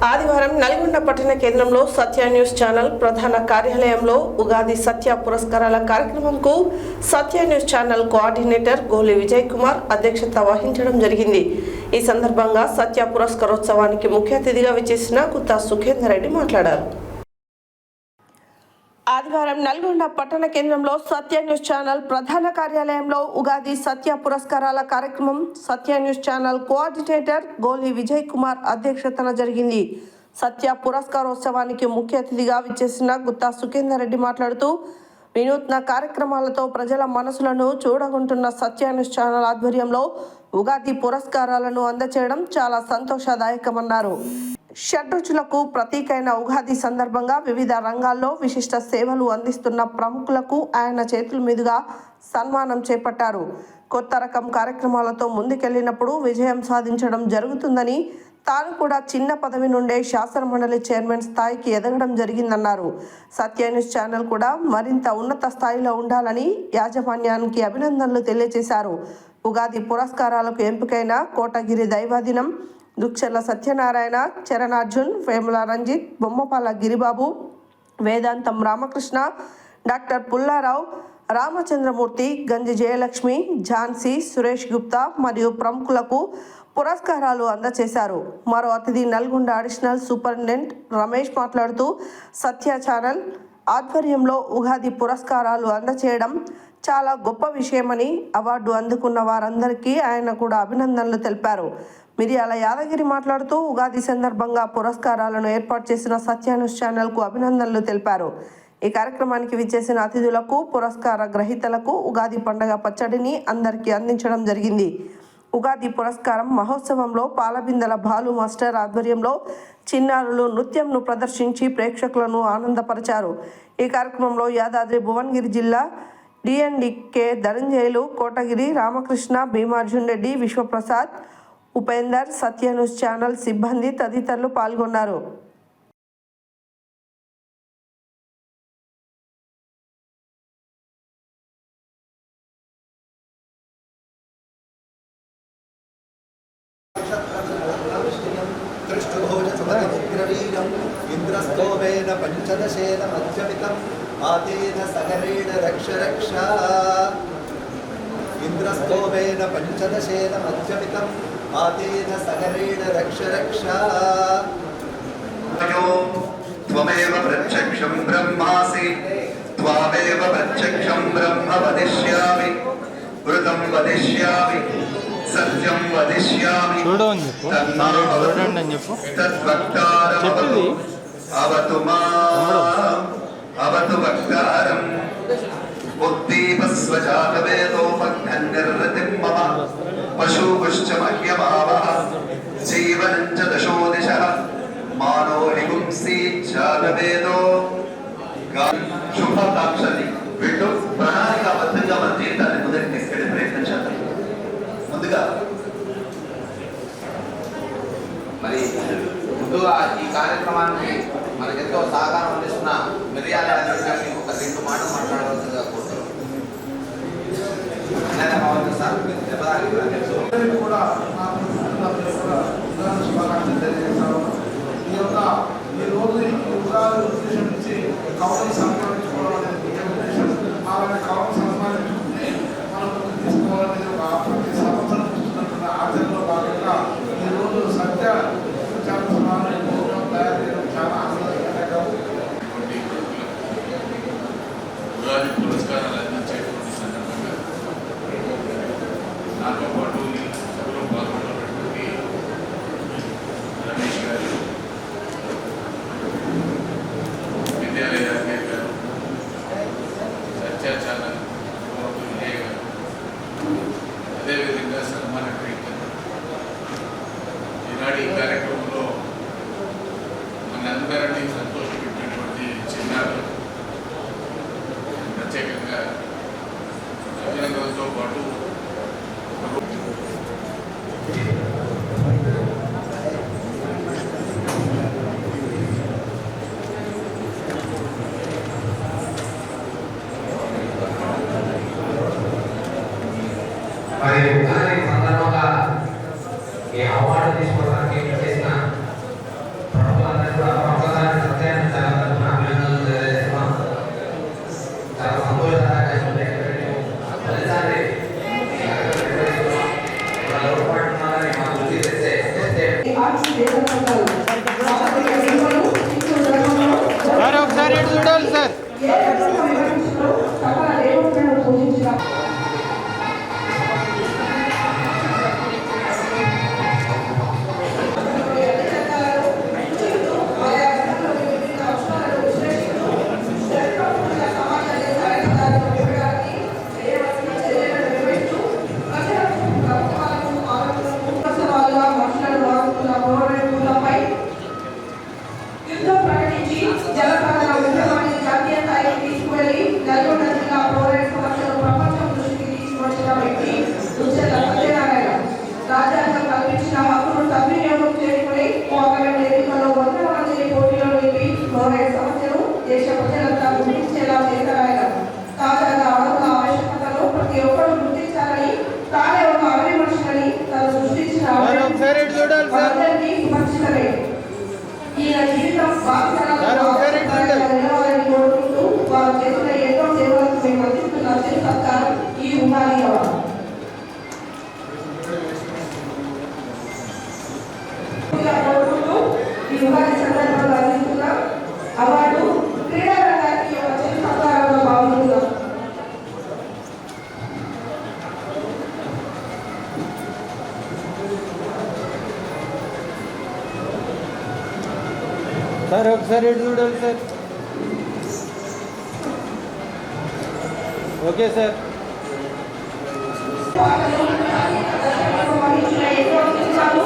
ఆదివారం నల్గొండ పట్టణ కేంద్రంలో సత్య న్యూస్ ఛానల్ ప్రధాన కార్యాలయంలో ఉగాది సత్య పురస్కారాల కార్యక్రమంకు సత్య న్యూస్ ఛానల్ కోఆర్డినేటర్ గోలి విజయ్ కుమార్ అధ్యక్షత వహించడం జరిగింది. ఈ సందర్భంగా సత్య పురస్కారోత్సవానికి ముఖ్య అతిథిగా విచ్చేసిన గుత్తా సుఖేందర్ రెడ్డి మాట్లాడారు. ఆదివారం నల్గొండ పట్టణ కేంద్రంలో సత్య న్యూస్ ఛానల్ ప్రధాన కార్యాలయంలో ఉగాది సత్య పురస్కారాల కార్యక్రమం సత్య న్యూస్ ఛానల్ కోఆర్డినేటర్ గోలి విజయ్ కుమార్ అధ్యక్షతన జరిగింది. సత్య పురస్కారోత్సవానికి ముఖ్య అతిథిగా విచ్చేసిన గుత్తా సుఖేందర్ రెడ్డి మాట్లాడుతూ వినూత్న కార్యక్రమాలతో ప్రజల మనసులను చూడగొంటున్న సత్య న్యూస్ ఛానల్ ఆధ్వర్యంలో ఉగాది పురస్కారాలను అందచేయడం చాలా సంతోషదాయకమన్నారు. షడ్రుచులకు ప్రతీకైన ఉగాది సందర్భంగా వివిధ రంగాల్లో విశిష్ట సేవలు అందిస్తున్న ప్రముఖులకు ఆయన చేతుల మీదుగా సన్మానం చేపట్టారు. కొత్త రకం కార్యక్రమాలతో ముందుకెళ్లినప్పుడు విజయం సాధించడం జరుగుతుందని, తాను కూడా చిన్న పదవి నుండే శాసనమండలి చైర్మన్ స్థాయికి ఎదగడం జరిగిందన్నారు. సత్య న్యూస్ ఛానల్ కూడా మరింత ఉన్నత స్థాయిలో ఉండాలని యాజమాన్యానికి అభినందనలు తెలియజేశారు. ఉగాది పురస్కారాలకు ఎంపికైన కోటగిరి దైవాదినం, దుక్షల సత్యనారాయణ, చరణార్జున్, వేముల రంజిత్, బొమ్మపాల గిరిబాబు, వేదాంతం రామకృష్ణ, డాక్టర్ పుల్లారావు, రామచంద్రమూర్తి, గంజి జయలక్ష్మి, ఝాన్సీ, సురేష్ గుప్తా మరియు ప్రముఖులకు పురస్కారాలు అందజేశారు. మరో అతిథి నల్గొండ అడిషనల్ సూపరింటెండెంట్ రమేష్ మాట్లాడుతూ సత్య ఛానల్ ఆధ్వర్యంలో ఉగాది పురస్కారాలు అందజేయడం చాలా గొప్ప విషయమని, అవార్డు అందుకున్న వారందరికీ ఆయన కూడా అభినందనలు తెలిపారు. మిర్యాల యాదగిరి మాట్లాడుతూ ఉగాది సందర్భంగా పురస్కారాలను ఏర్పాటు చేసిన సత్య న్యూస్ ఛానల్కు అభినందనలు తెలిపారు. ఈ కార్యక్రమానికి విచ్చేసిన అతిథులకు, పురస్కార గ్రహీతలకు ఉగాది పండుగ పచ్చడిని అందరికీ అందించడం జరిగింది. ఉగాది పురస్కారం మహోత్సవంలో పాలబిందల బాలు మాస్టర్ ఆధ్వర్యంలో చిన్నారులు నృత్యంను ప్రదర్శించి ప్రేక్షకులను ఆనందపరిచారు. ఈ కార్యక్రమంలో యాదాద్రి భువనగిరి జిల్లా డిఎన్డికే ధనంజయులు, కోటగిరి రామకృష్ణ, భీమార్జున్ రెడ్డి, విశ్వప్రసాద్, ఉపేందర్, సత్య న్యూస్ ఛానల్ సిబ్బంది తదితరులు పాల్గొన్నారు. ఇంద్రస్తోమేన పంచదశేన మధ్యమితం ఆతేన సగరేణ రక్ష రక్ష ఇంద్రస్తోమేన పంచదశేన మధ్యమితం ఆతేన సగరేణ రక్ష రక్ష త్వమేవ ప్రత్యక్షం బ్రహ్మాసి త్వామేవ ప్రత్యక్షం బ్రహ్మ వదిష్యామి వృతం వదిష్యామి సత్యం వదిష్యామి చూడండి అని చెప్పు. చెప్పింది అవతు మాం అవతు వక్తారం ఉద్దీపస్వజాతవేదోపఘ్నన్నిర్రతిం మమ పశూపుశ్చ మహ్యమావః జీవనం చ దశో దిశః మానో హిగుంసి జాతవేదో శుభాకాంక్షల్ని వీళ్ళు ప్రణాళికాబద్ధంగా మన జీవితాన్ని ముందరికి తీసుకెళ్లే ప్రయత్నం చేద్దాం. ముందుగా మరి ముందుగా ఈ కార్యక్రమానికి మనకు ఎంతో సహకారం అందిస్తున్న మిర్యాల గారిని ఒక 2 మాటలు మాట్లాడవలసిందిగా కోరుతున్నాం. ఆచరణలో భాగంగా ఈరోజు సత్య తయారు చేయడం చాలా ఆనందకరం. ఉగాది పురస్కారాలు అందించేటువంటి సందర్భంగా నాతో పాటు ఈ సభలో పాల్గొన్నటువంటి సార్ ఒకసారి ఇటు చూడాలి సార్. యుద్ధం ప్రకటించి జలపాతాల ఉద్యమాన్ని జాతీయ స్థాయికి తీసుకువెళ్లి నల్గొండ జిల్లా పౌరేట్ సమస్యలు ప్రపంచం దృష్టికి తీసుకువచ్చిన వ్యక్తి దుశ్చల సత్యనారాయణ. రాజ్యాంగం కల్పించిన హక్కును సద్వినియోగం చేసుకుని పార్లమెంట్ ఎన్నికల్లో 100 మందిని పోటీలో నిలిపి పౌరేట్ సమస్యను దేశ ప్రజలంతా గుర్తించేలా చేశారు ఆయన. తాజాగా అడవుల ఆవశ్యకతను ప్రతి ఒక్కరూ గుర్తించాలని, తానే ఒక అడవి మనుషులని తను సృష్టించిన అందరికీ సుపరిచితమే. ఈయన జీవితం నిలవాలని కోరుకుంటూ వారు చేసిన ఎన్నో సేవలకు మేము అందిస్తున్న చిరు సత్కారం ఈ ఉగాది అవార్డు. కోరుకుంటూ ఈ ఉగాది సందర్భంగా అందిస్తున్న అవార్డు క్రీడా రంగానికి ఒక చిరు సత్కారంగా భావిస్తున్నాం. సార్ ఒకసారి ఇటు చూడాలి సార్. Okay sir. వహించిన ఎన్నో చిత్రాలు